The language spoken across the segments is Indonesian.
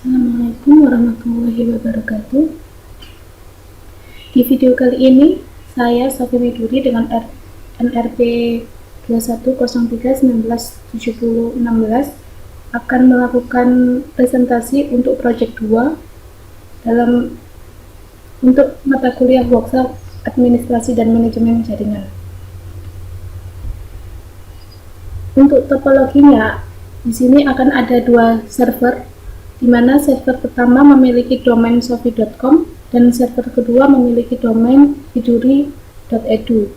Assalamualaikum warahmatullahi wabarakatuh. Di video kali ini, saya Sofi Widuri dengan NRP 2103197016 akan melakukan presentasi untuk project 2 untuk mata kuliah workshop administrasi dan manajemen jaringan. Untuk topologinya, di sini akan ada dua server, di mana server pertama memiliki domain sofi.com dan server kedua memiliki domain widuri.edu.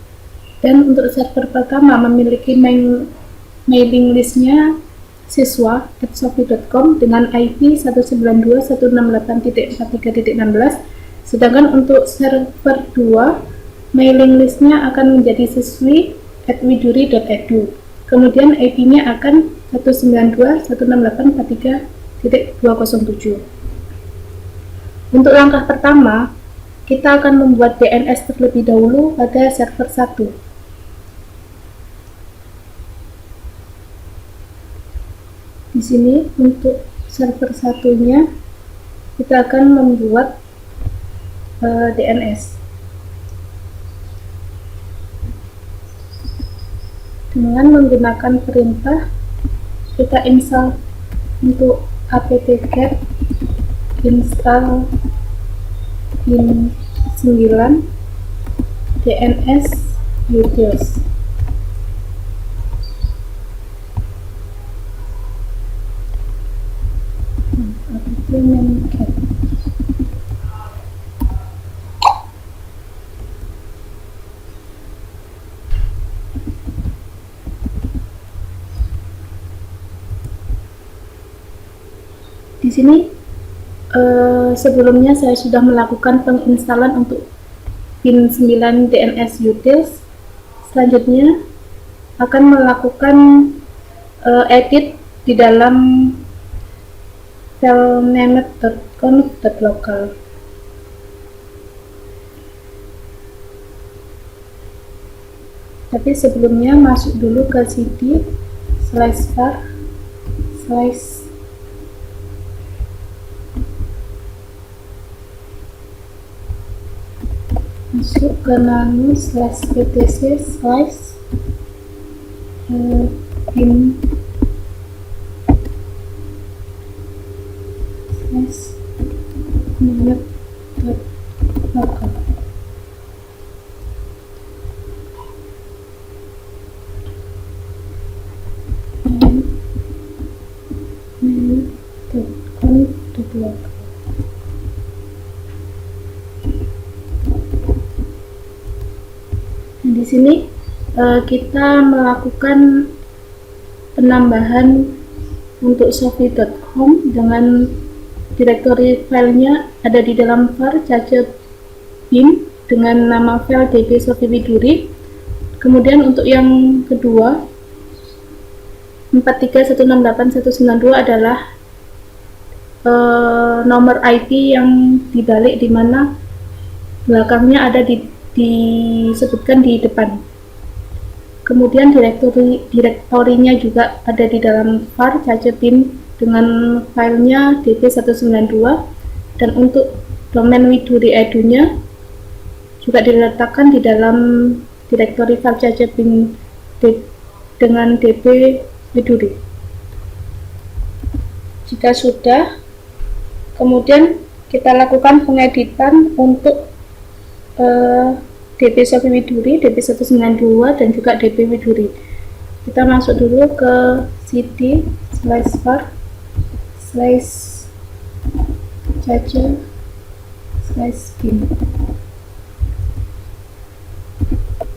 Dan untuk server pertama memiliki mailing listnya siswa@sofi.com dengan IP 192.168.43.16, sedangkan untuk server 2 mailing listnya akan menjadi siswi@widuri.edu. Kemudian IP-nya akan 192.168.43.207. Untuk langkah pertama, kita akan membuat DNS terlebih dahulu pada server 1. Di sini untuk server satunya kita akan membuat DNS dengan menggunakan perintah kita install untuk apt-get install pin9 DNS utils. apt-get di sini sebelumnya saya sudah melakukan penginstalan untuk pin9 DNS utils. Selanjutnya akan melakukan edit di dalam telnet.conf.local. Tapi sebelumnya masuk dulu ke cd /var/ masuk ke nano /ptc/ pin .local. Di sini kita melakukan penambahan untuk sofi.com dengan direktori filenya ada di dalam var cache bin dengan nama file db sofi widuri. Kemudian untuk yang kedua 43.168.192 adalah nomor IP yang dibalik, di mana belakangnya ada disebutkan di depan. Kemudian direktorinya juga ada di dalam var cache bin dengan filenya db192, dan untuk domain widuri.edu nya juga diletakkan di dalam direktori var cache bin dengan db widuri. Jika sudah, kemudian kita lakukan pengeditan untuk db sofi widuri, db192 dan juga db widuri. Kita masuk dulu ke cd /var/ cache /bin.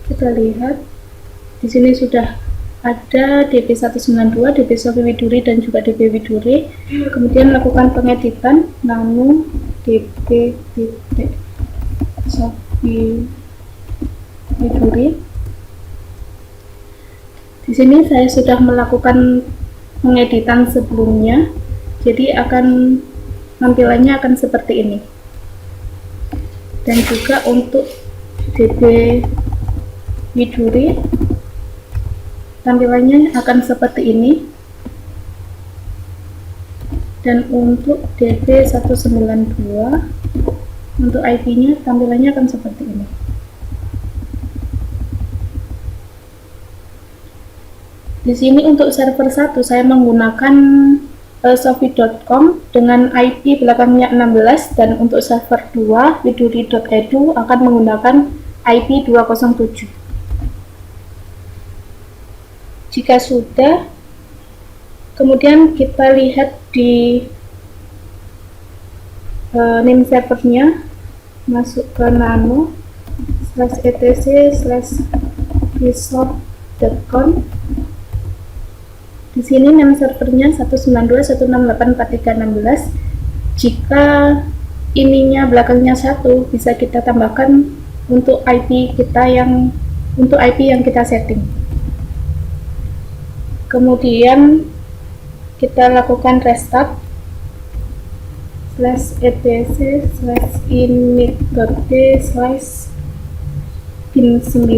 Kita lihat di sini sudah ada db192, db sofi widuri dan juga db widuri. Kemudian lakukan pengeditan nano db sofi widuri. Di sini saya sudah melakukan pengeditan sebelumnya, jadi tampilannya akan seperti ini. Dan juga untuk db widuri tampilannya akan seperti ini. Dan untuk DB192 untuk IP-nya tampilannya akan seperti ini. Di sini untuk server 1 saya menggunakan sofi.com dengan IP belakangnya 16, dan untuk server 2 widuri.edu akan menggunakan IP 207. Jika sudah, kemudian kita lihat di name servernya, masuk ke nano /etc/resort.com. Di sini name servernya 192.168.43.16. Jika ininya belakangnya 1, bisa kita tambahkan untuk IP yang kita setting. Kemudian kita lakukan restart /etc/init.d/pin9,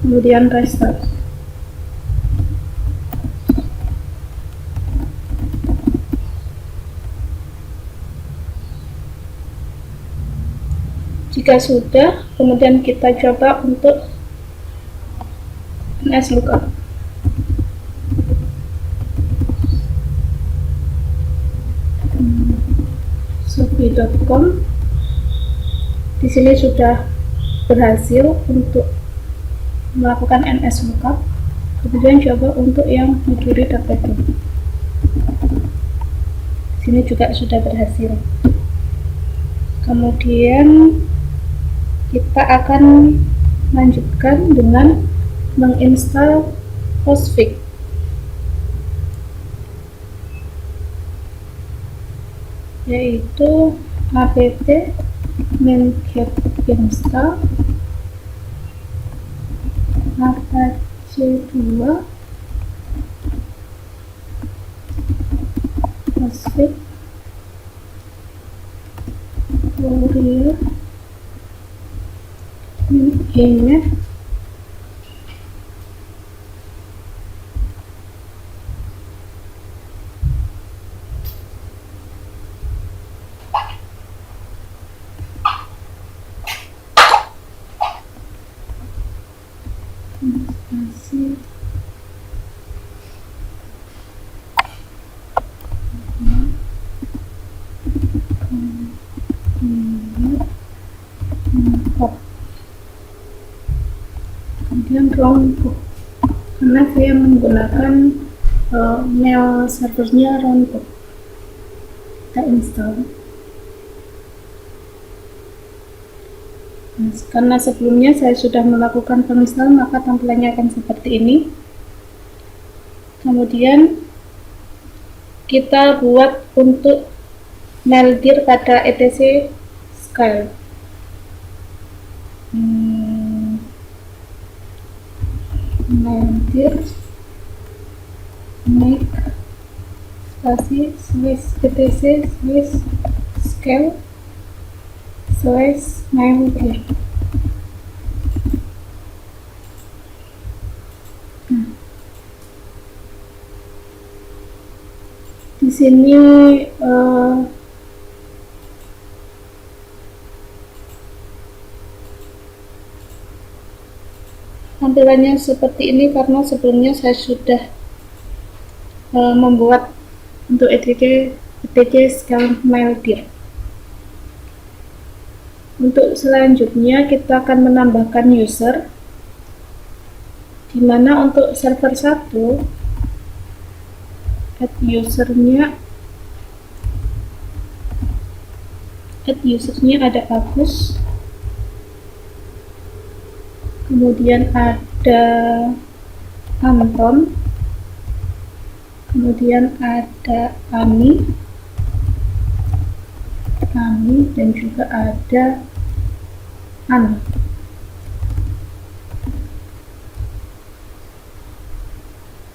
kemudian restart. Jika sudah, kemudian kita coba untuk NSLookup. sofi.com. Di sini sudah berhasil untuk melakukan NSLookup. Kemudian coba untuk yang widuri.edu. Di sini juga sudah berhasil. Kemudian kita akan lanjutkan dengan menginstal Postfix, yaitu apt mengcat install apache2 Postfix Warrior ini. Kemudian roundbook, karena saya menggunakan mail servernya roundbook, kita install. Nah, karena sebelumnya saya sudah melakukan penginstal, maka tampilannya akan seperti ini. Kemudian kita buat untuk maildir pada etc scale. Maildir make spasi /etc/scale /maildir. Di sini tampilannya seperti ini karena sebelumnya saya sudah membuat untuk etc scale maildir. Untuk selanjutnya kita akan menambahkan user, dimana untuk server 1 add usernya ada Agus, kemudian ada Anton, kemudian ada Ami, dan juga ada Ana.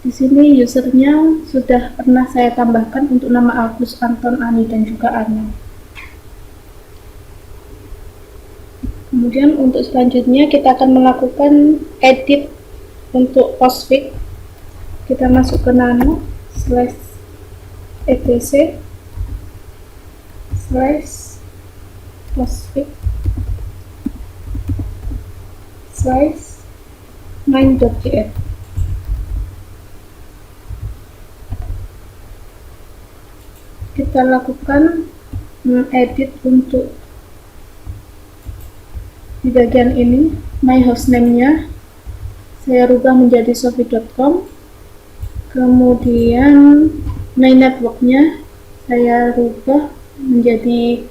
Di sini usernya sudah pernah saya tambahkan untuk nama Agus, Anton, Ani, dan juga Ana. Kemudian untuk selanjutnya kita akan melakukan edit untuk Postfix. Kita masuk ke nano etc slash postfix slash main.js. Kita lakukan edit untuk di bagian ini. My hostname nya saya rubah menjadi sofi.com, kemudian my network nya saya rubah menjadi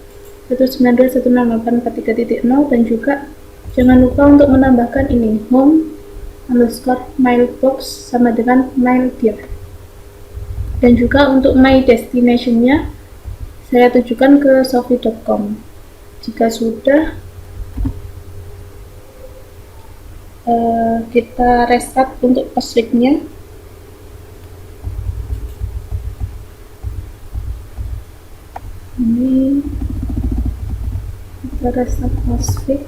192.168.4.3.0, dan juga jangan lupa untuk menambahkan ini home underscore mailbox sama dengan maildir. Dan juga untuk my destination nya saya tujukan ke sofi.com. Jika sudah, kita restart untuk postfix nya. Ini kita restart postfix.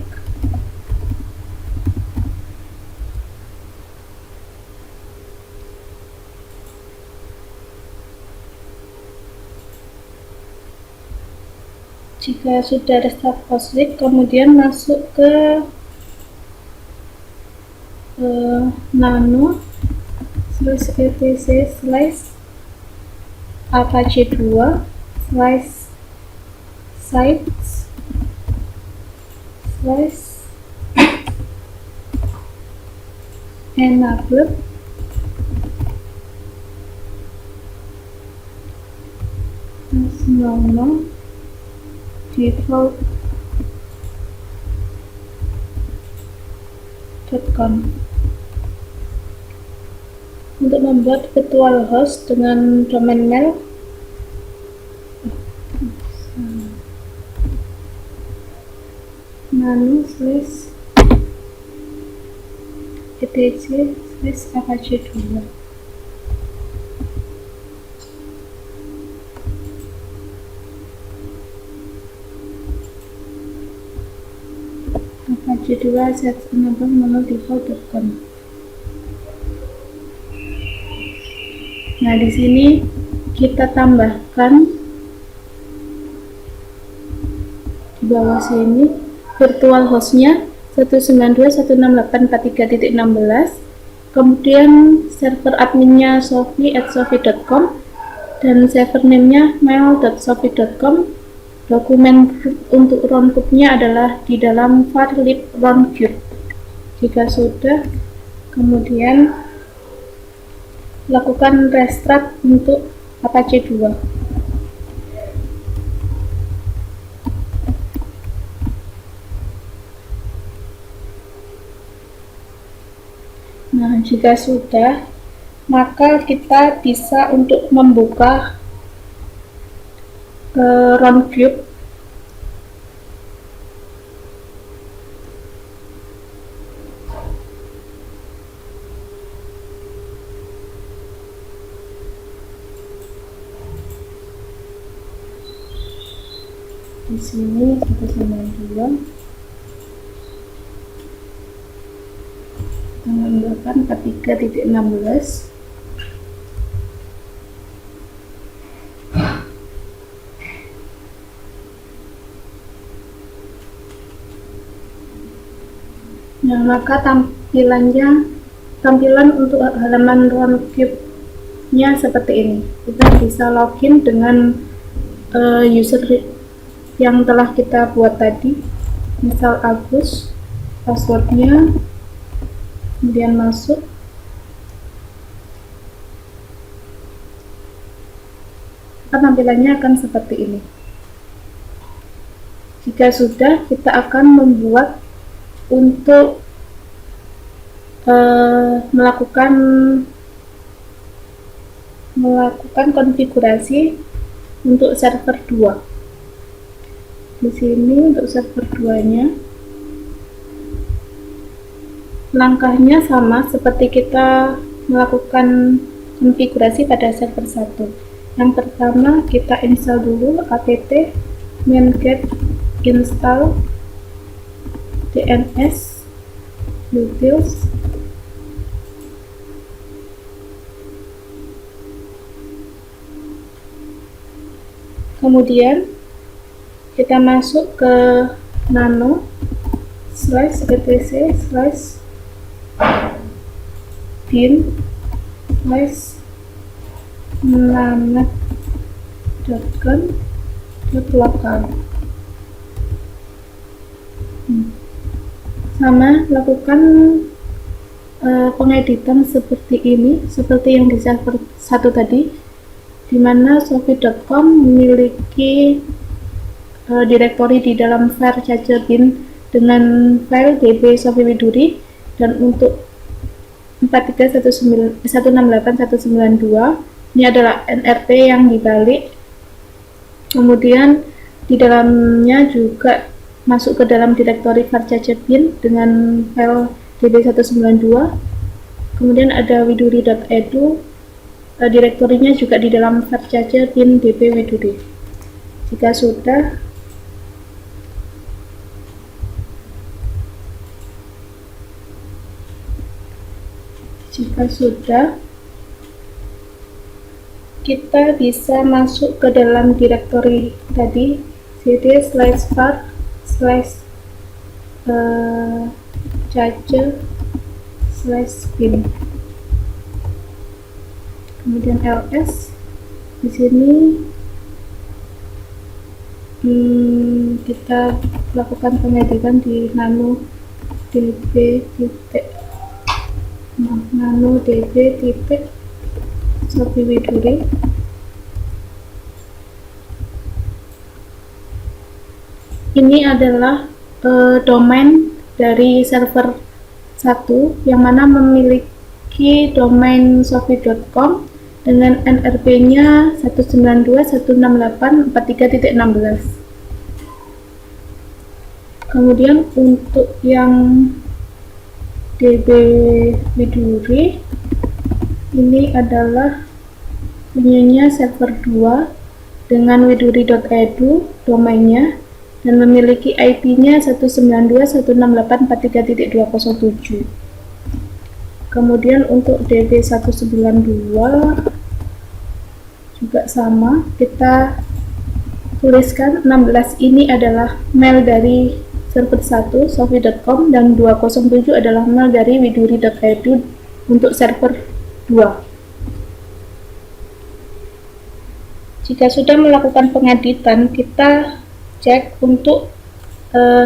Jika sudah restart postfix, kemudian masuk ke nano slash etc slash apache 2 slash sites slash enable nano default.com untuk membuat virtual host dengan domain mail. Nano slash etc slash apache 2. apache 2 set enable nano default.com. Nah, di sini kita tambahkan di bawah sini virtual hostnya 192.168.4.3.16, kemudian server adminnya sofi@sofi.com, dan server name-nya mail.sofi.com. Dokumen untuk roundcube-nya adalah di dalam var lib roundcube. Jika sudah, kemudian lakukan restart untuk apache 2. Nah, jika sudah, maka kita bisa untuk membuka roundcube. Di sini 192 tambahkan 43.16. Nah, maka tampilan untuk halaman roundcube-nya seperti ini. Kita bisa login dengan user yang telah kita buat tadi, misal Agus, passwordnya, kemudian masuk. Tampilannya akan seperti ini. Jika sudah, kita akan membuat untuk melakukan konfigurasi untuk server 2. Di sini untuk server 2-nya langkahnya sama seperti kita melakukan konfigurasi pada server 1. Yang pertama, kita install dulu apt main-get install dns utils. Kemudian kita masuk ke nano slash etc slash bin slash namet.com.local. Sama, lakukan pengeditan seperti ini, seperti yang di server 1 tadi, di mana sofi.com memiliki direktori di dalam file cache bin dengan file db Sofi Widuri, dan untuk 43.168.192 ini adalah NRT yang dibalik. Kemudian di dalamnya juga masuk ke dalam direktori file cache bin dengan file db192. Kemudian ada widuri.edu, direktorinya juga di dalam file cache bin db widuri. Jika sudah, kita bisa masuk ke dalam direktori tadi, cd slash var slash cache slash bin, kemudian ls. Di sini kita lakukan pengeditan di nano db titik Sofi Widuri. Ini adalah domain dari server 1 yang mana memiliki domain sofi.com dengan NRP-nya 192.168.43.16. Kemudian untuk yang db widuri ini adalah punyanya server 2 dengan widuri.edu domainnya dan memiliki IP-nya 192.168.43.207. Kemudian untuk db192 juga sama, kita tuliskan 16 ini adalah mail dari server 1 sofi.com dan 207 adalah mail dari widuri.edu untuk server 2. Jika sudah melakukan pengeditan, kita cek untuk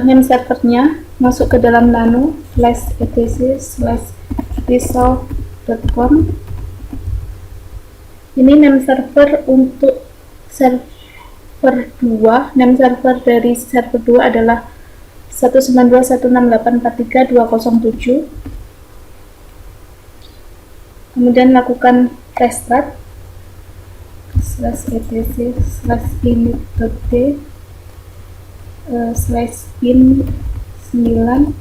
name servernya, masuk ke dalam nano slash etc slash resolve.com. Ini name server untuk server 2. Name server dari server 2 adalah 192.168.43.207. Kemudian lakukan restart slash etc slash init.d slash bin 9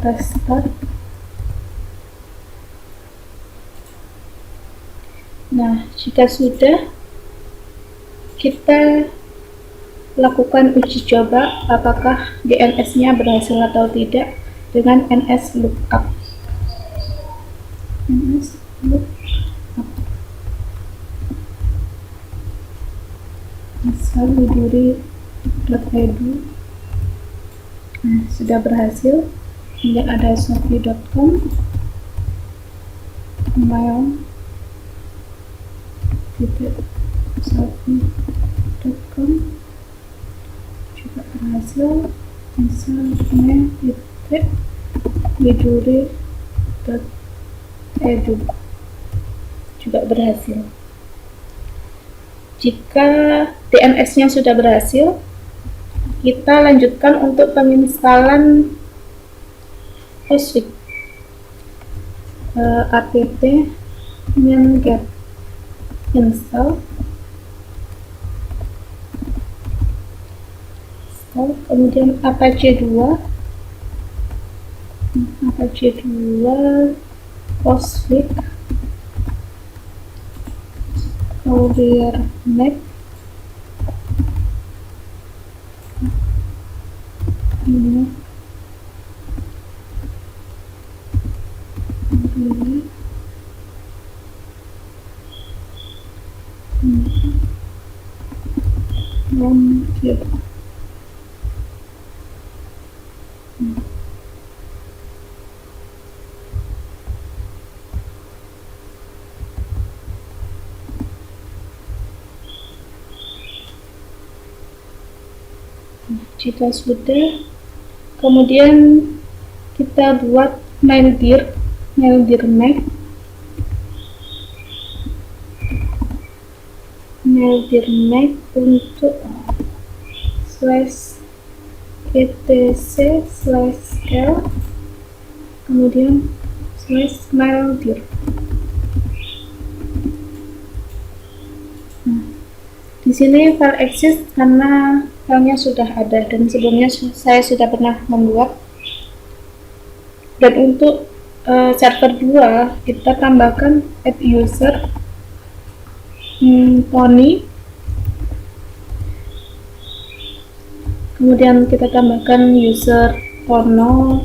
restart. Nah, jika sudah, kita lakukan uji coba apakah DNS-nya berhasil atau tidak dengan ns lookup. Misal widuri.edu. Nah, sudah berhasil. Kemudian ada sofi.com, mail sofi.com juga berhasil. Misalnya widuri.edu juga berhasil. Jika DNS-nya sudah berhasil, kita lanjutkan untuk penginstalan Hostfix. Apt get install, kemudian Apache 2 Hostfix CourierNet ini Rumcube. Jika sudah, kemudian kita buat MailDir Make untuk /etc/l kemudian /MailDir. Di sini file exist karena filenya sudah ada dan sebelumnya saya sudah pernah membuat. Dan untuk server 2 kita tambahkan add user Tony, kemudian kita tambahkan user Tono,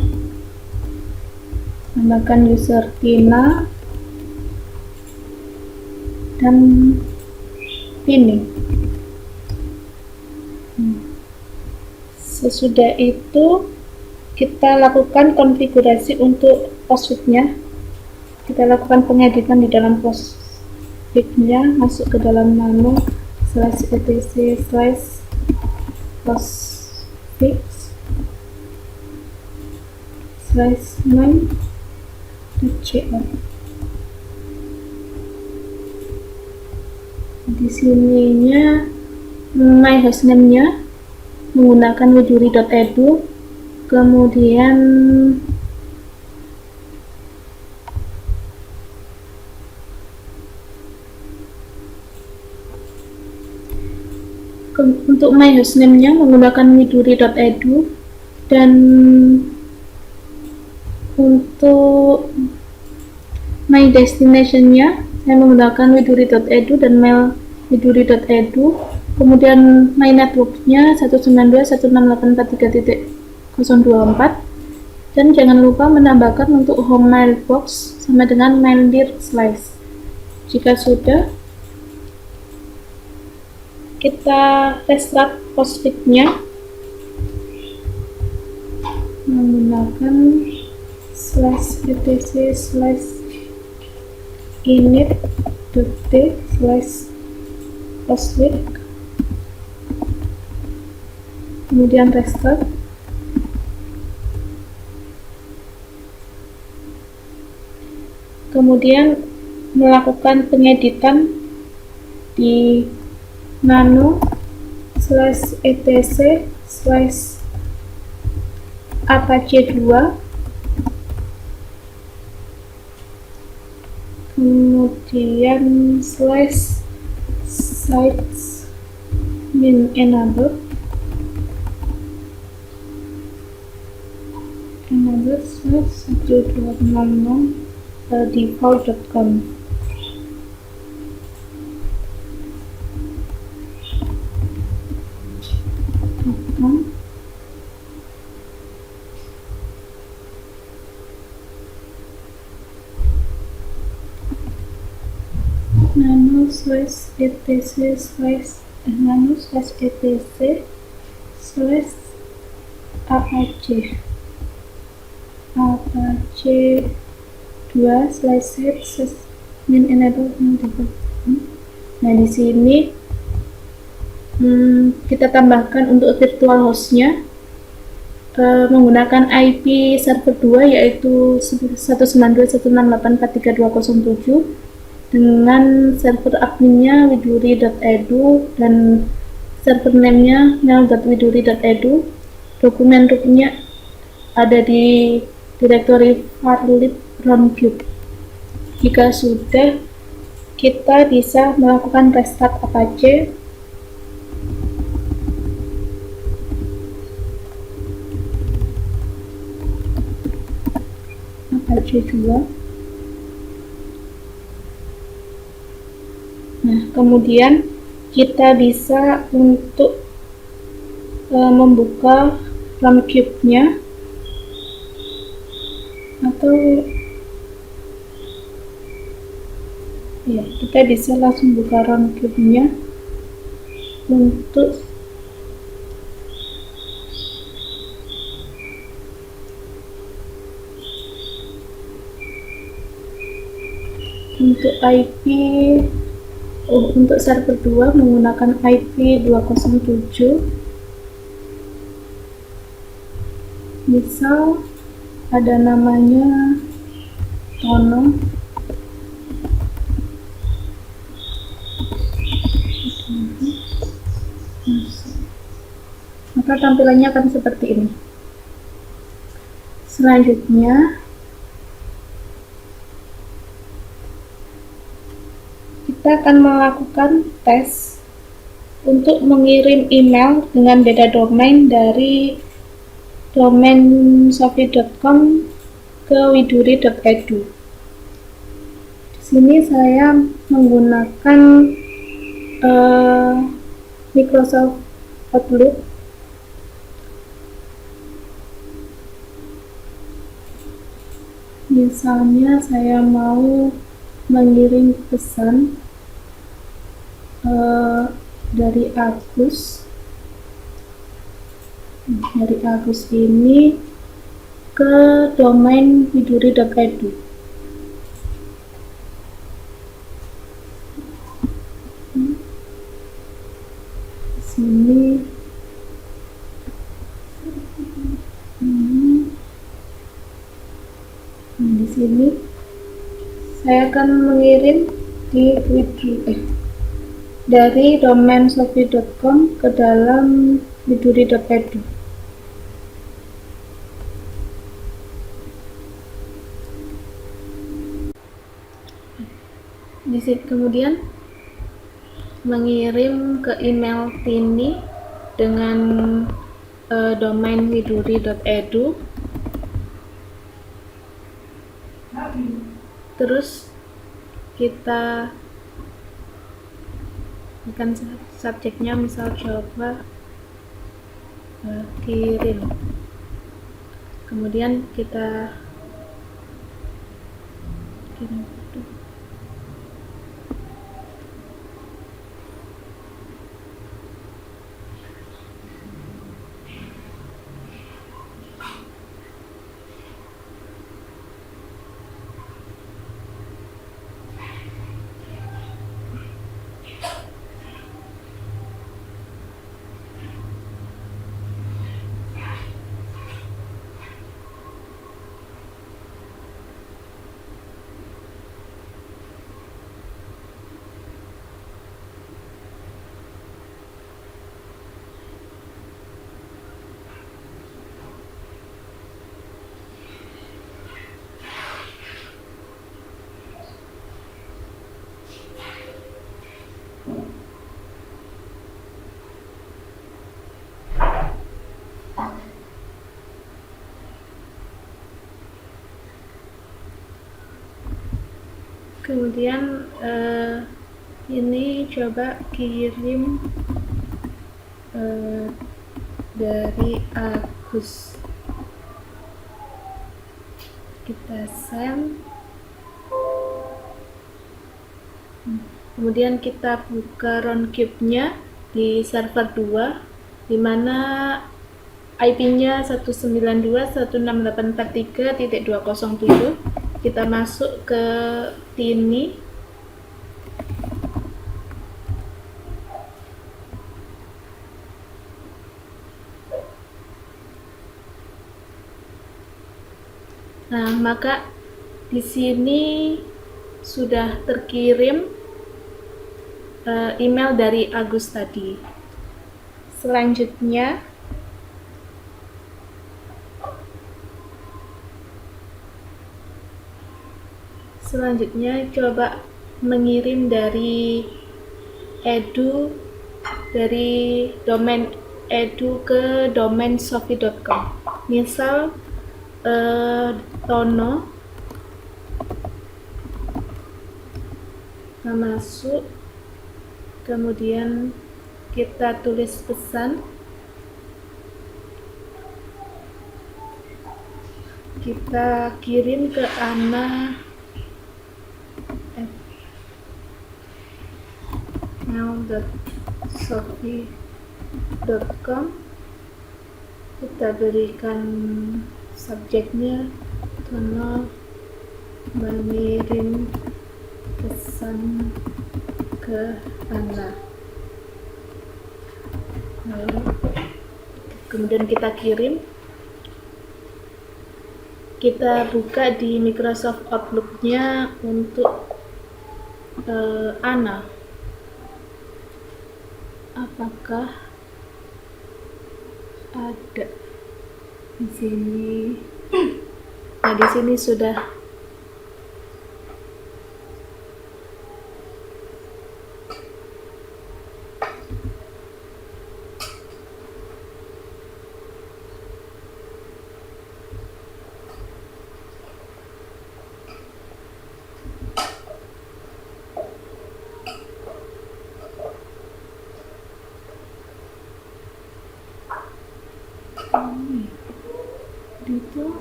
tambahkan user Tina, dan ini. Sesudah itu kita lakukan konfigurasi untuk postfix-nya. Kita lakukan pengeditan di dalam postfix-nya, masuk ke dalam nano /etc/postfix/name.jl. Di sininya my hostname-nya menggunakan widuri.edu, kemudian untuk my hostname-nya menggunakan widuri.edu, dan untuk my destination-nya saya menggunakan widuri.edu dan mail widuri.edu. Kemudian my network-nya 192.168.43.024, dan jangan lupa menambahkan untuk home mailbox sama dengan MailDir slice. Jika sudah, kita restart postfix-nya menggunakan /etc/init.t/postfix, kemudian restart. Kemudian melakukan pengeditan di nano /etc/apache2, kemudian /sites min enable /1200 default.com. apache2/min-enable. Nah, di sini kita tambahkan untuk virtual hostnya menggunakan IP server 2 yaitu 192.168.43.207, dengan server adminnya widuri.edu dan server name-nya mail.widuri.edu. Dokumen rootnya ada di direktori varlib rumcube. Jika sudah, kita bisa melakukan restart Apache. Apache 2. Nah, kemudian kita bisa untuk membuka rumcube-nya, atau ya, kita bisa langsung buka rumcube-nya untuk untuk IP untuk server 2 menggunakan IP 207. Misal ada namanya Tono, maka tampilannya akan seperti ini. Selanjutnya kita akan melakukan tes untuk mengirim email dengan beda domain dari domain sofi.com ke widuri.edu. Di sini saya menggunakan Microsoft Outlook. Misalnya saya mau mengirim pesan dari Agus ini ke domain widuri.edu. Di sini di sini saya akan mengirim di dari domain sofi.com ke dalam widuri.edu. Kemudian mengirim ke email Tini dengan domain widuri.edu. Terus kita akan subjeknya misal coba kirim, kemudian kita kirim foto. Kemudian ini coba kirim dari Agus, kita send. Kemudian kita buka Roundcube-nya di server 2, dimana IP-nya 192.168.43.207. Kita masuk ke Tini. Nah, maka di sini sudah terkirim email dari Agus tadi. Selanjutnya coba mengirim dari domain edu ke domain sofi.com. Misal Tono, kita masuk, kemudian kita tulis pesan, kita kirim ke mail.sofi.com. kita berikan subjeknya Tono mengirim pesan ke Ana. Lalu kemudian kita kirim. Kita buka di Microsoft Outlook-nya untuk Ana. Apakah ada di sini? Nah, di sini sudah. Itu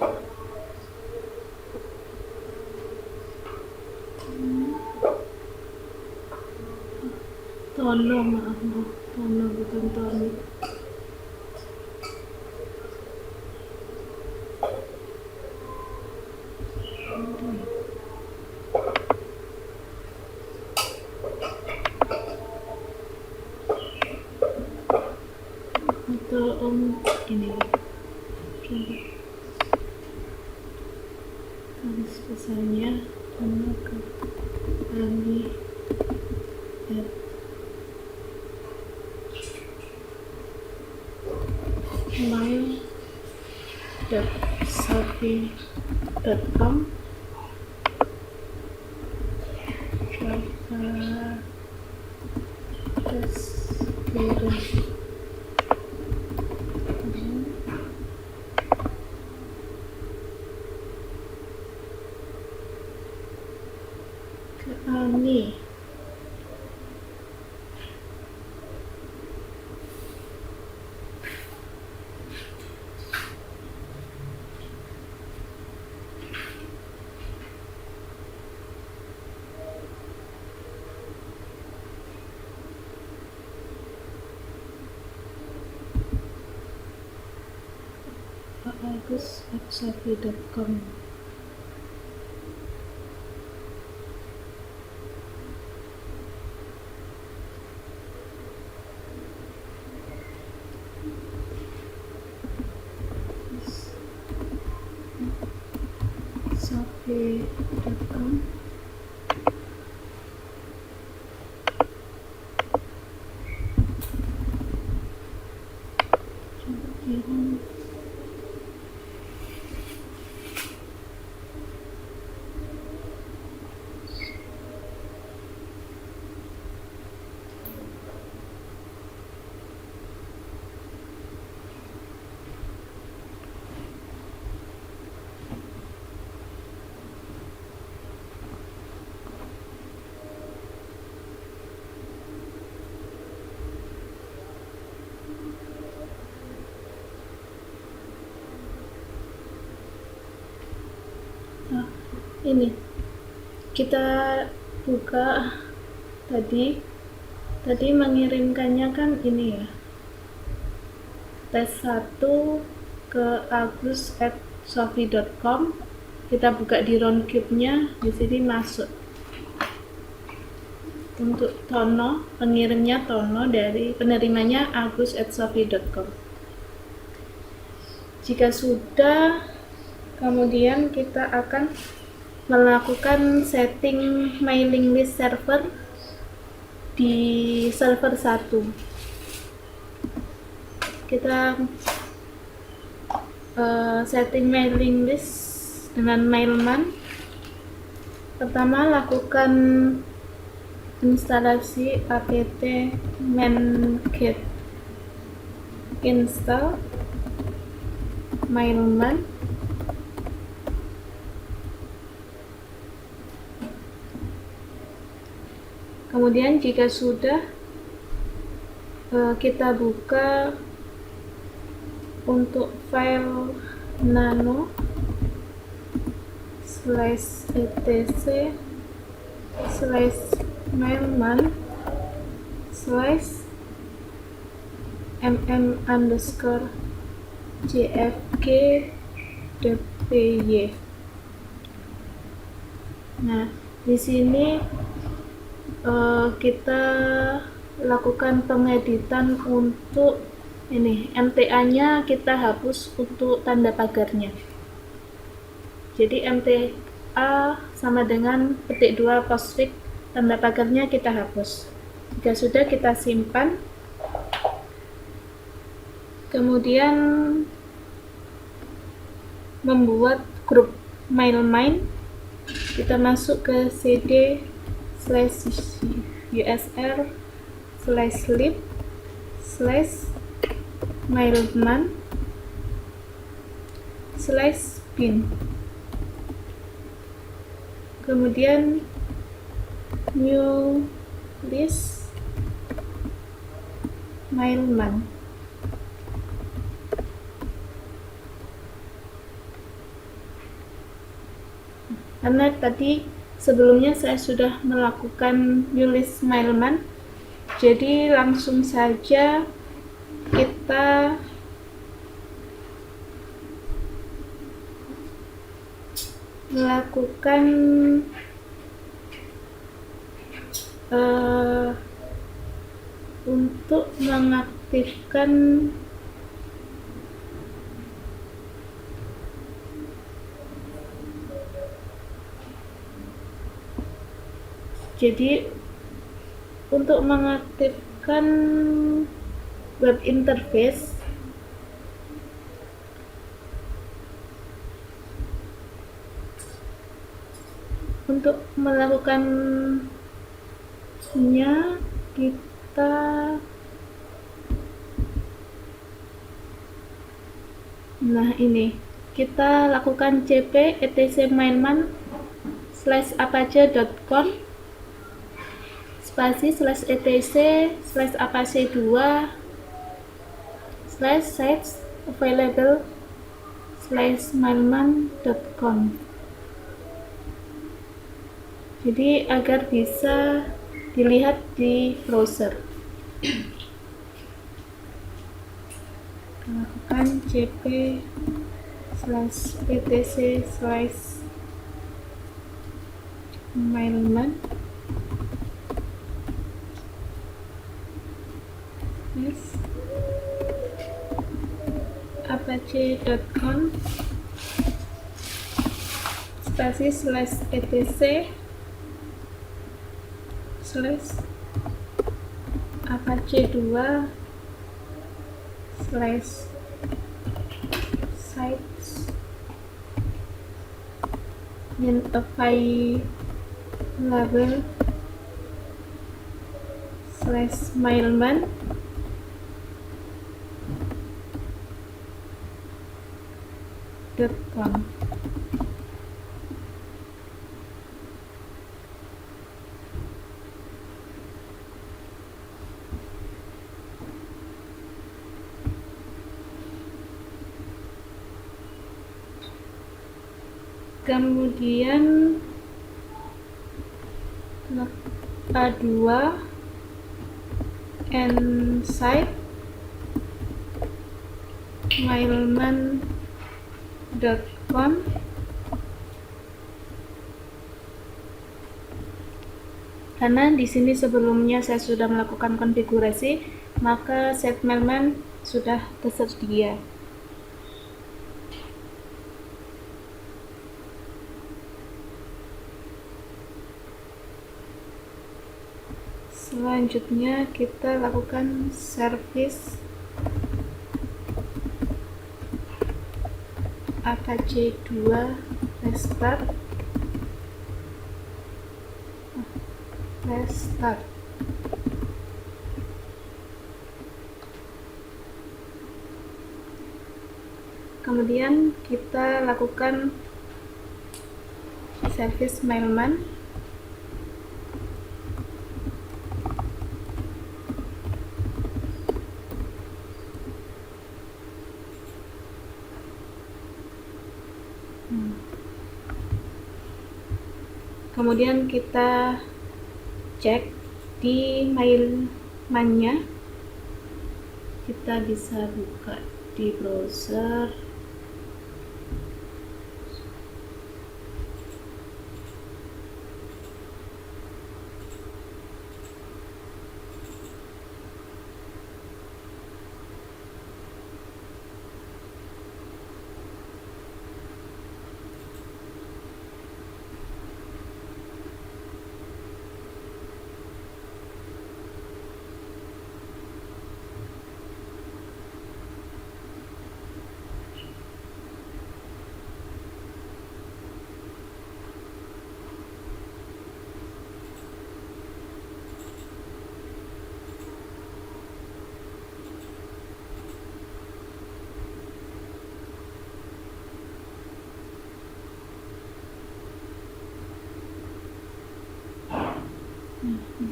Tono, maaf, Tono bukan Tony. Atau ini coba tulis pesannya Tono ke Ali mail.safi.com. Terus kirim ke Ani. Agus@safi.com. safi.com. Coba kirim. Nah, ini kita buka tadi mengirimkannya kan ini ya, tes 1 ke agus@safi.com. Kita buka di Roundcube-nya, di sini masuk untuk Tono, pengirimnya Tono, dari penerimanya agus@safi.com. Jika sudah, kemudian kita akan melakukan setting mailing list server di server 1. Kita setting mailing list dengan Mailman. Pertama, lakukan instalasi apt mankit install Mailman. Kemudian jika sudah, kita buka untuk file nano /etc/mm_jfk.py. Nah, di sini kita lakukan pengeditan untuk ini MTA-nya kita hapus untuk tanda pagarnya. Jadi MTA sama dengan petik 2 postfix, tanda pagarnya kita hapus. Jika sudah, kita simpan. Kemudian membuat grup mailmin, kita masuk ke cd/usr/lib/mailman/bin, kemudian new list mailman. Karena tadi sebelumnya saya sudah melakukan new list mailman, jadi langsung saja kita melakukan untuk mengaktifkan web interface, untuk melakukannya kita lakukan cp etc mailman/apache.com /etc/apache2/sites available/mailman.com. Jadi agar bisa dilihat di browser. Lakukan cp/etc/mailman apache.com /etc/apache2/sites yang available/mailman.com. Kemudian A2 nsite mailman.com, karena di sini sebelumnya saya sudah melakukan konfigurasi, maka set mailman sudah tersedia. Selanjutnya kita lakukan service apache2 restart. Kemudian kita lakukan service mailman. Kemudian kita cek di mailman-nya, kita bisa buka di browser.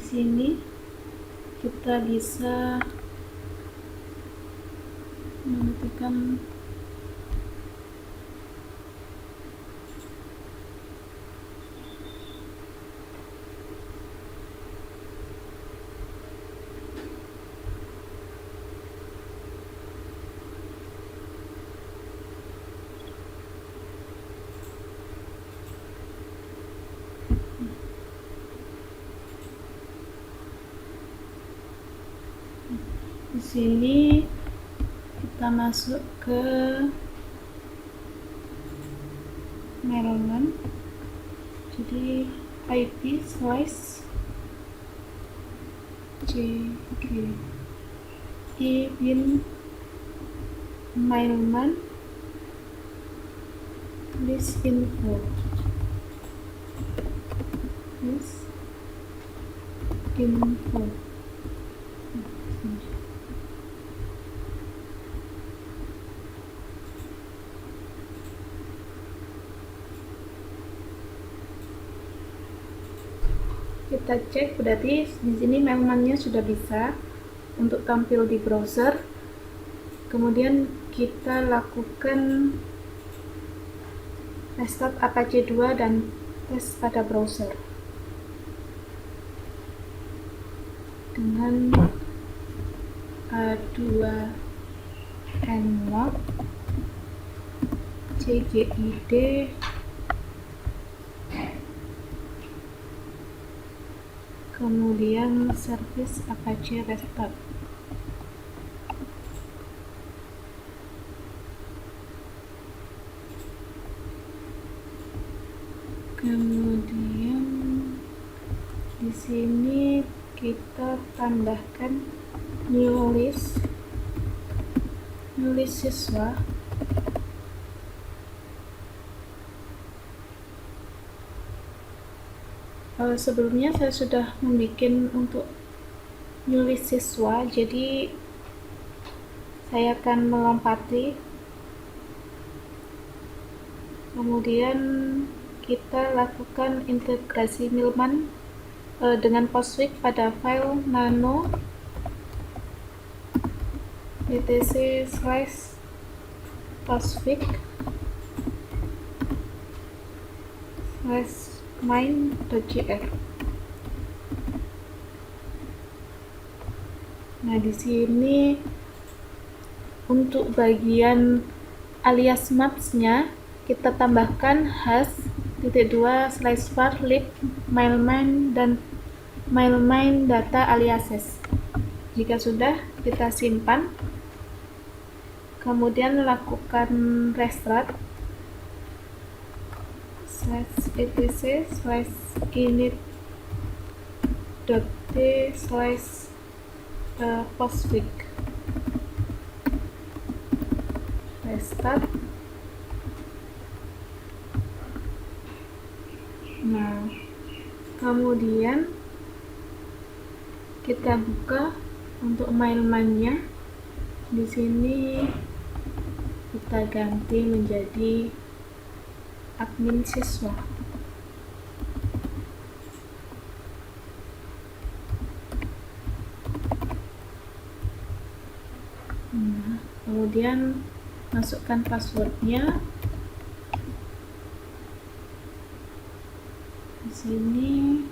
sini kita bisa mengetikkan di sini. Kita masuk ke mailman, jadi IP slice cg bin mailman list info kita cek, berarti di sini mailman-nya sudah bisa untuk tampil di browser. Kemudian kita lakukan restart Apache 2 dan tes pada browser dengan a2 nlog cgid kemudian service Apache restart. Kemudian di sini kita tambahkan new list siswa. Sebelumnya saya sudah membuat untuk new list siswa, jadi saya akan melompati. Kemudian kita lakukan integrasi mailman dengan Postfix pada file nano etc /postfix /main.jr. Nah, di sini untuk bagian alias maps-nya kita tambahkan /2/var lib mailman dan mailman data aliases. Jika sudah, kita simpan. Kemudian lakukan restart /etc/init.t/postfix restart. Nah, kemudian kita buka untuk mailman-nya. Di sini kita ganti menjadi admin siswa. Nah, kemudian masukkan passwordnya. Di sini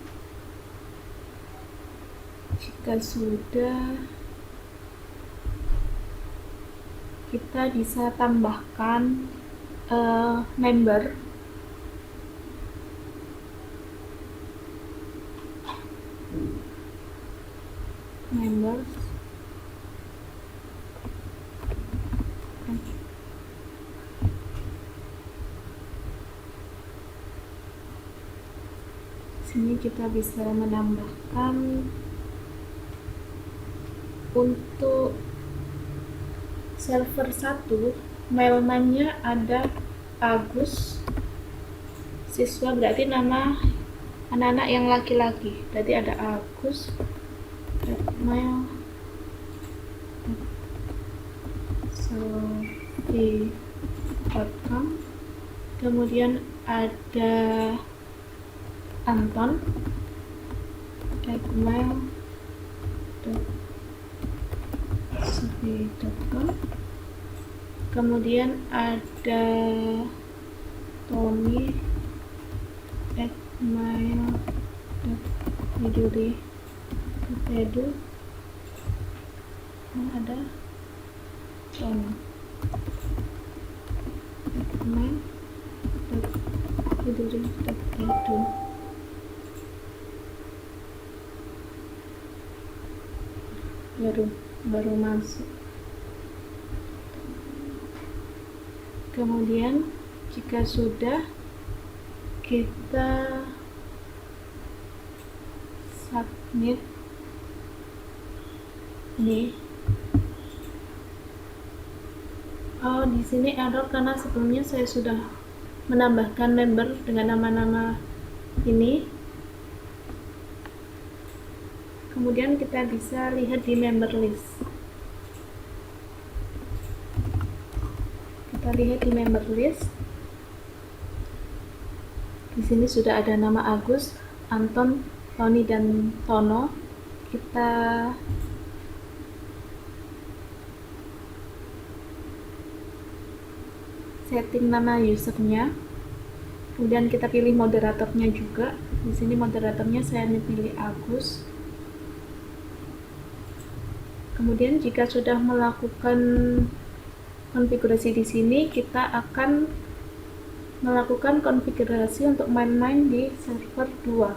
jika sudah, kita bisa tambahkan member sini kita bisa menambahkan untuk server 1 mailman-nya ada Agus siswa, berarti nama anak-anak yang laki-laki, berarti ada Agus mail.com. Kemudian ada Anton @mail.survey.com. Kemudian ada tony@mail.edu, dan ada tony@mail.edu. baru masuk. Kemudian jika sudah, kita submit nih. Di sini error karena sebelumnya saya sudah menambahkan member dengan nama-nama ini. Kemudian kita bisa lihat di member list. Kita lihat di member list. Di sini sudah ada nama Agus, Anton, Tony, dan Tono. Kita setting nama usernya. Kemudian kita pilih moderatornya juga. Di sini moderatornya saya pilih Agus. Kemudian jika sudah melakukan konfigurasi di sini, kita akan melakukan konfigurasi untuk main-main di server 2.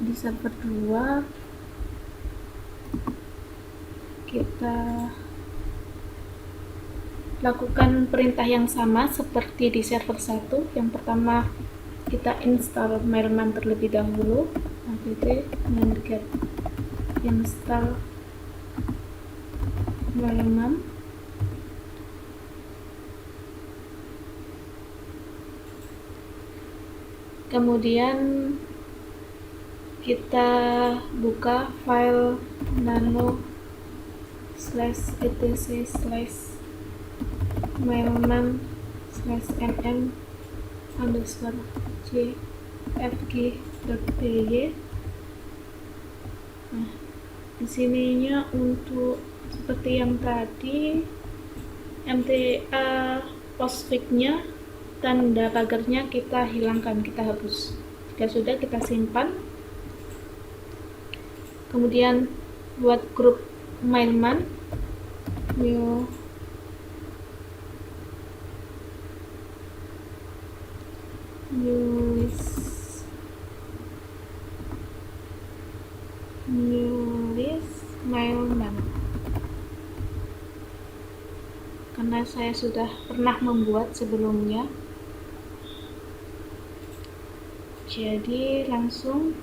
Di server 2 kita lakukan perintah yang sama seperti di server 1. Yang pertama, kita install Mailman terlebih dahulu. apt get install Mailman. Kemudian kita buka file nano/etc/mm_jfg.py. Nah, di sininya untuk seperti yang tadi, MTA postfix-nya, tanda pagarnya kita hilangkan, kita hapus. Jika sudah, kita simpan. Kemudian buat grup Mailman, new list Mailman. Karena saya sudah pernah membuat sebelumnya, jadi langsung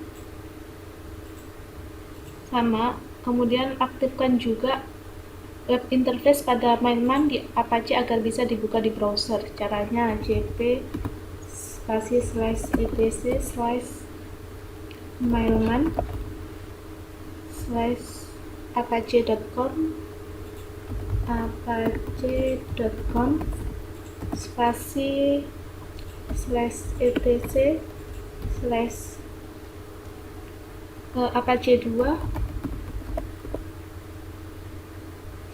sama. Kemudian aktifkan juga web interface pada Mailman di Apache agar bisa dibuka di browser. Caranya cp/etc/mailman/apache.com /etc/apache2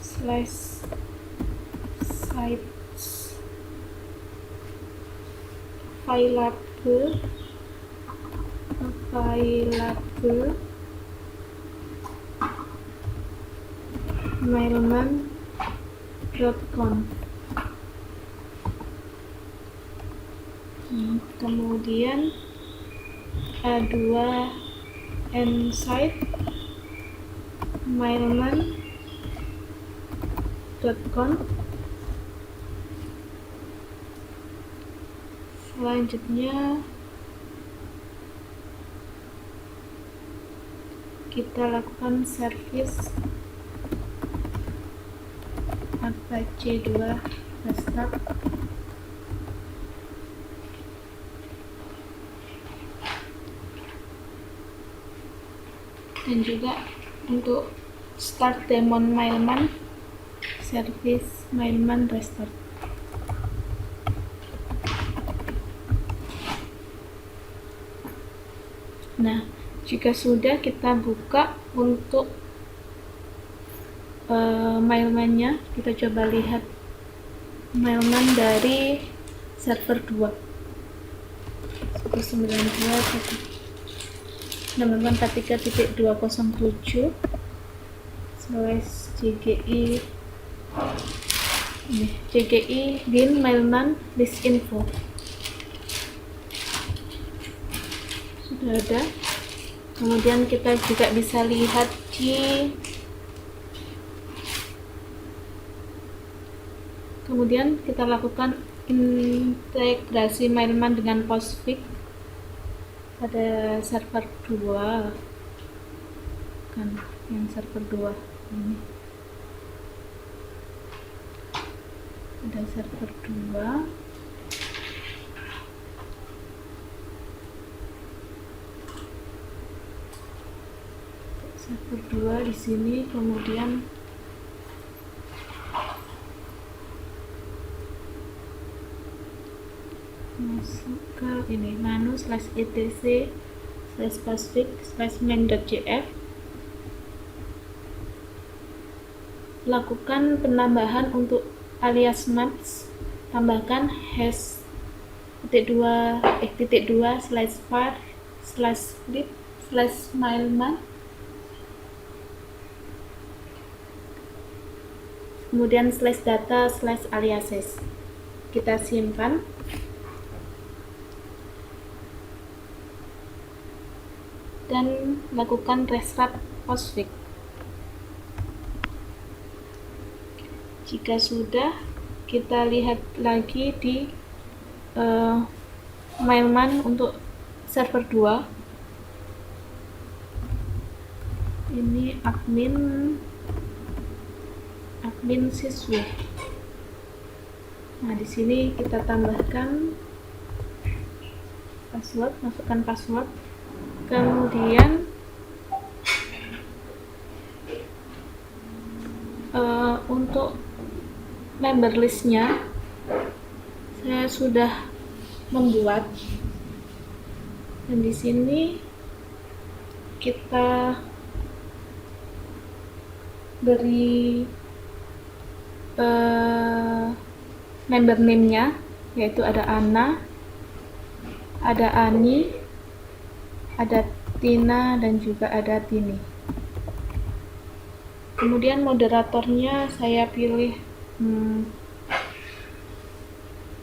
/sites available mailman.com. Kemudian A2 nsite mailman.com. Selanjutnya kita lakukan service Apache 2 restart. Dan juga untuk start daemon Mailman, service Mailman restart. Nah, Jika sudah, kita buka untuk mailman-nya. Kita coba lihat mailman dari server 2 192.168.207/JGI JGI bin mailman list info. Sudah ada. Kemudian kita juga bisa lihat kemudian kita lakukan integrasi mailman dengan Postfix pada server 2 kan, yang server 2 ini ada server 2. Server 2 di sini, kemudian masuk ke ini nano/etc/postfix/main.jf. Lakukan penambahan untuk alias maps, tambahkan hash /var/script/mailman, kemudian /data/aliases. Kita simpan. Dan lakukan restart Postfix. Jika sudah, kita lihat lagi di mailman untuk server 2. Ini admin siswa. Nah, di sini kita tambahkan password, masukkan password. Kemudian untuk member listnya saya sudah membuat, dan di sini kita beri member name-nya, yaitu ada Ana, ada Ani, ada Tina, dan juga ada Tini. Kemudian moderatornya saya pilih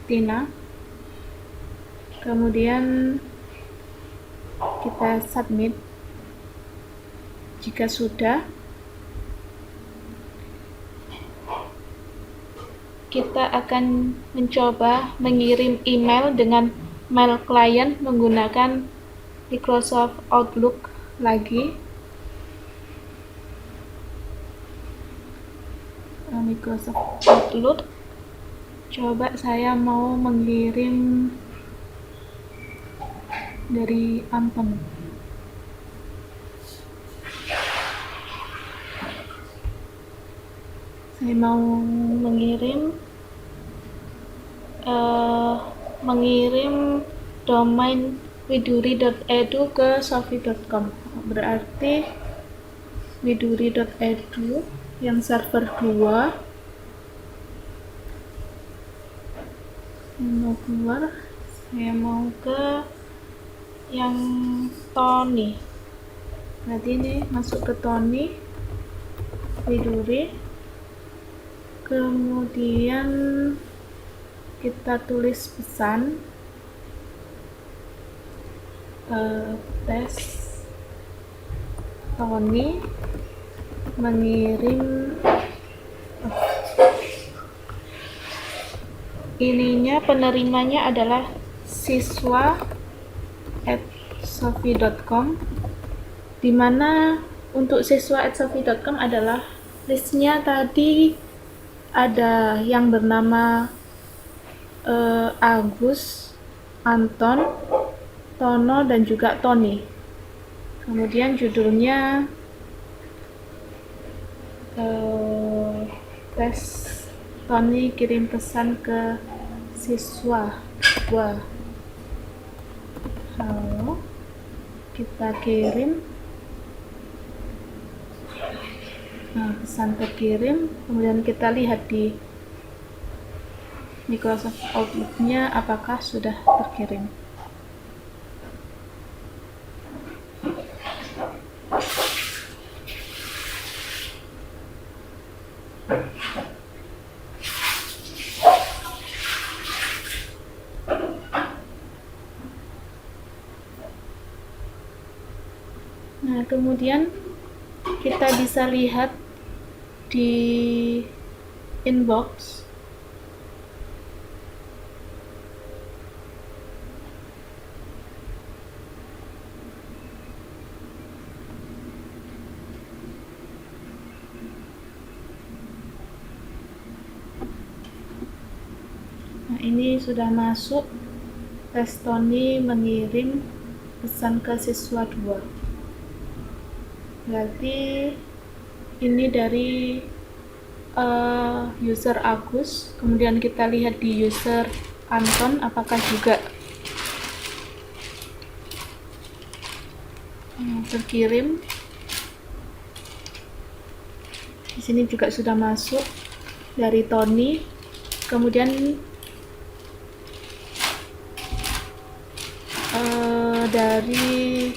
Tina. Kemudian kita submit. Jika sudah, kita akan mencoba mengirim email dengan mail client menggunakan Microsoft Outlook lagi. Microsoft Outlook. Coba saya mau mengirim dari Anton. Saya mau mengirim domain widuri.edu ke sofi.com. Berarti widuri.edu yang server 2 mau keluar, saya mau ke yang Tony. Berarti ini masuk ke Tony Widuri, kemudian kita tulis pesan tes Tony mengirim ininya, penerimanya adalah siswa@sofi.com, dimana untuk siswa@sofi.com adalah listnya tadi ada yang bernama Agus, Anton, Tono, dan juga Tony. Kemudian judulnya tes Tony kirim pesan ke siswa. Wah, halo, kita kirim. Nah, pesan terkirim, kemudian kita lihat di Microsoft Outlook-nya apakah sudah terkirim. Nah, kemudian kita bisa lihat di inbox nah, ini sudah masuk. Tes Tony mengirim pesan ke siswa 2. Berarti ini dari user Agus. Kemudian kita lihat di user Anton apakah juga terkirim. Di sini juga sudah masuk dari Tony. Kemudian dari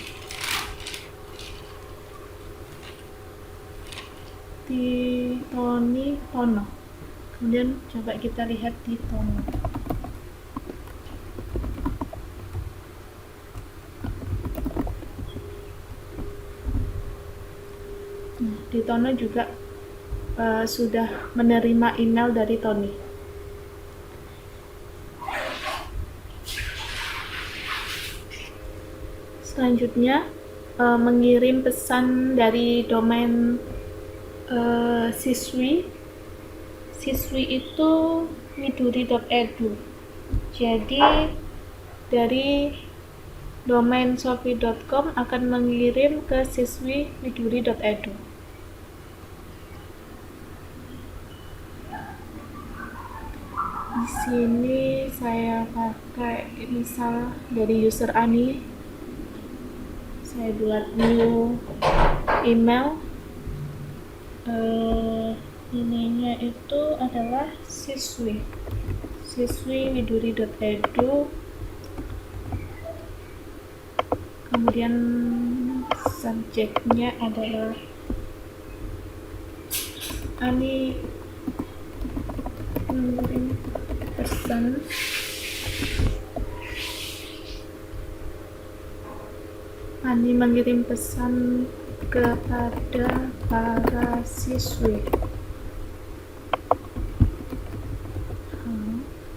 Tono. Kemudian coba kita lihat di Tono. Nah, di Tono juga sudah menerima email dari Tony. Selanjutnya mengirim pesan dari domain siswi. Siswi itu miduri.edu. Jadi dari domain sofi.com akan mengirim ke siswi miduri.edu. Di sini saya pakai misal dari user Ani. Saya buat new email. Ininya itu adalah siswi miduri.edu. Kemudian subjeknya adalah Ani mengirim pesan kepada para siswi.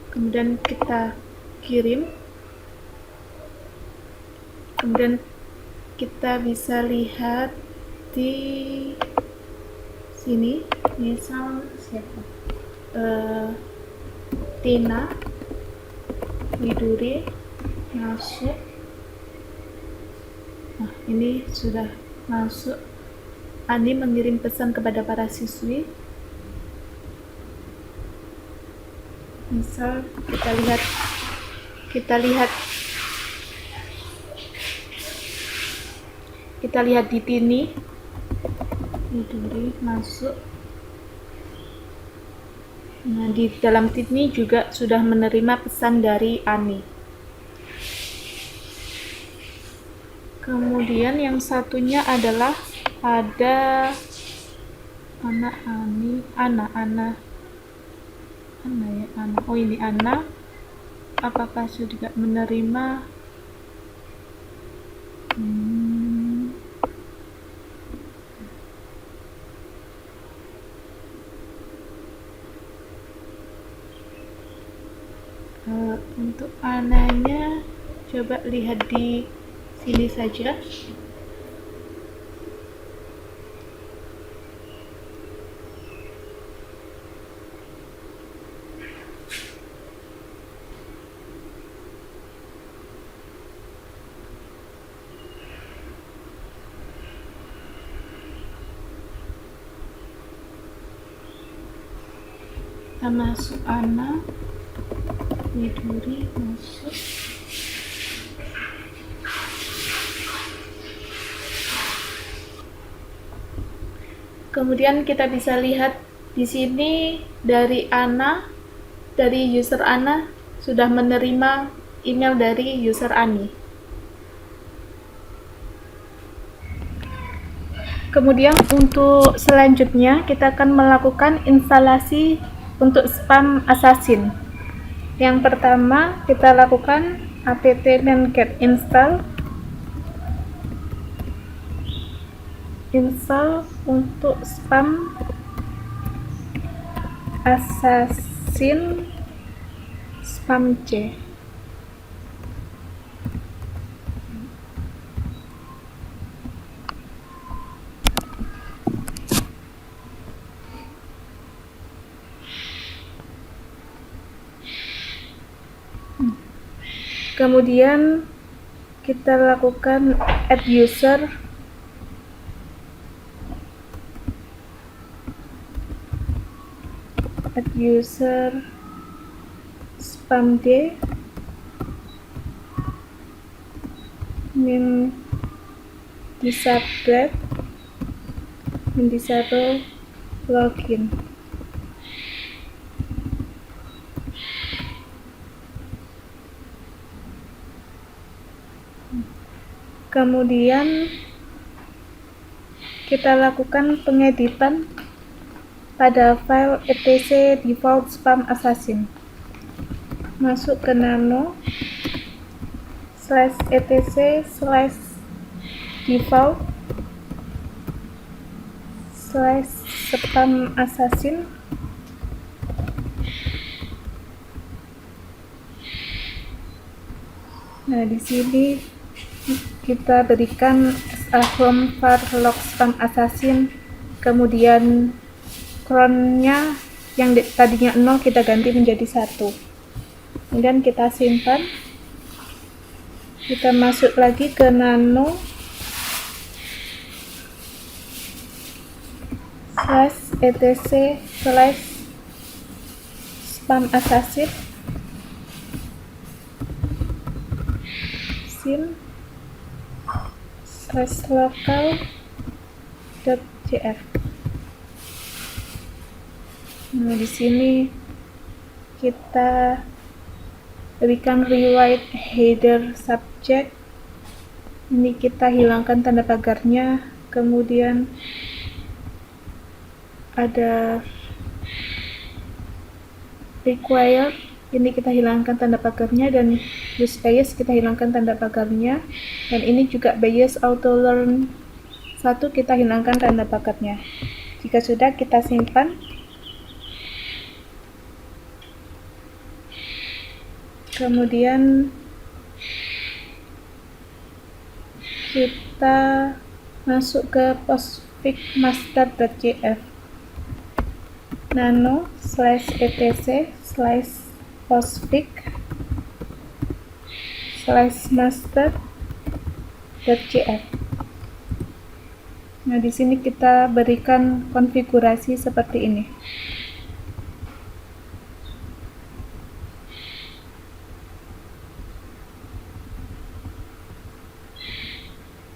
Kemudian kita kirim. Kemudian kita bisa lihat di sini, misal siapa? Tina Widuri masuk. Nah, ini sudah masuk. Ani mengirim pesan kepada para siswi. Misal kita lihat di Tini Widuri masuk. Nah, di dalam Tini juga sudah menerima pesan dari Ani. Kemudian yang satunya adalah ada Ana. Oh, ini Ana. Apakah sudah menerima? Untuk Ananya coba lihat di sini saja. Kita masuk Ana Widuri masuk. Kemudian kita bisa lihat di sini dari user Ana sudah menerima email dari user Ani. Kemudian untuk selanjutnya kita akan melakukan instalasi untuk spam assassin. Yang pertama kita lakukan apt-get install untuk spam assassin spamc. Kemudian kita lakukan add user spamd disable login. Kemudian kita lakukan pengeditan pada file etc default spam assassin. Masuk ke nano /etc /default /spam assassin. Nah, di sini kita berikan home var log spam assassin, kemudian cron-nya yang tadinya 0 kita ganti menjadi 1. Kemudian kita simpan. Kita masuk lagi ke nano /etc /spam assassin /local.jf. Nah, di sini kita berikan rewrite header subject. Ini kita hilangkan tanda pagarnya, kemudian ada require, ini kita hilangkan tanda pagarnya, dan use bias kita hilangkan tanda pagarnya, dan ini juga bias auto learn 1 kita hilangkan tanda pagarnya. Jika sudah, kita simpan. Kemudian kita masuk ke postfix master.jf, nano /etc /postfix /master.jf. Nah, di sini kita berikan konfigurasi seperti ini.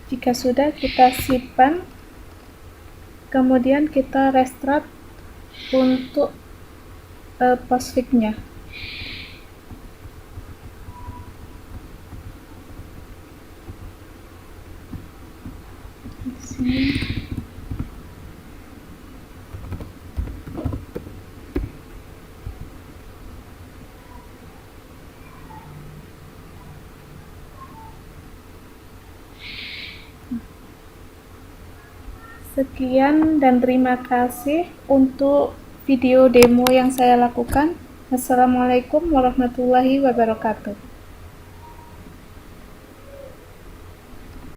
Jika sudah, kita simpan. Kemudian kita restart untuk postfix-nya. Di sini. Sekian dan terima kasih untuk video demo yang saya lakukan. Assalamualaikum warahmatullahi wabarakatuh.